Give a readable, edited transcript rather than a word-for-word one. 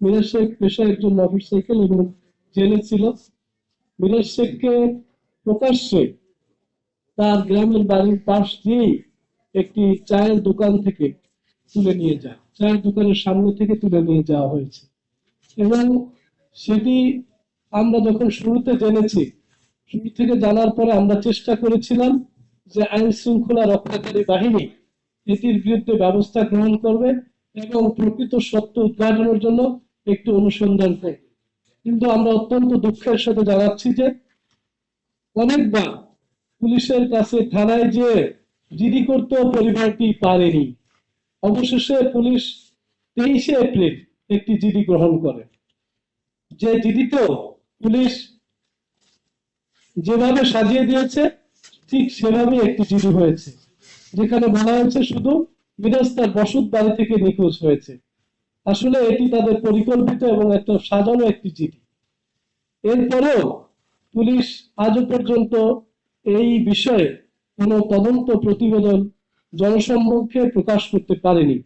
মিরাজ শেখ পেশায় একজন মোটরসাইকেল এবং জেলে ছিল। মিরাজ শেখকে প্রকাশ্যে তার গ্রামের বাড়ির পাশ দিয়েই একটি চায়ের দোকান থেকে তুলে নিয়ে যায়, চায়ের দোকানের সামনে থেকে তুলে নিয়ে যাওয়া হয়েছে। এবং সেটি আমরা যখন শুরুতে জেনেছি, শুরু থেকে জানার পরে আমরা চেষ্টা করেছিলাম যে আইন শৃঙ্খলা রক্ষাকারী বাহিনী এটির বিরুদ্ধে ব্যবস্থা গ্রহণ করবে এবং প্রকৃত সত্য উদ্ঘাটনের জন্য একটু অনুসন্ধান করবে। কিন্তু আমরা অত্যন্ত দুঃখের সাথে জানাচ্ছি যে অনেকবার পুলিশের কাছে থানায় যে জিডি করতেও পরিবারটি পারেনি। অবশেষে পুলিশ 23শে এপ্রিল একটি জিডি গ্রহণ করে, যে জিডিতেও পুলিশ যেভাবে সাজিয়ে দিয়েছে ঠিক সেভাবে একটি জিডি হয়েছে, যেখানে বলা হয়েছে শুধু মিরাজ তার বসত বাড়ি থেকে নিখোঁজ হয়েছে। আসলে এটি তাদের পরিকল্পিত এবং একটা সাজানো একটি জিডি। এরপরেও পুলিশ আজও পর্যন্ত এই বিষয়ে কোনো তদন্ত প্রতিবেদন জনসম্মুখে প্রকাশ করতে পারেনি।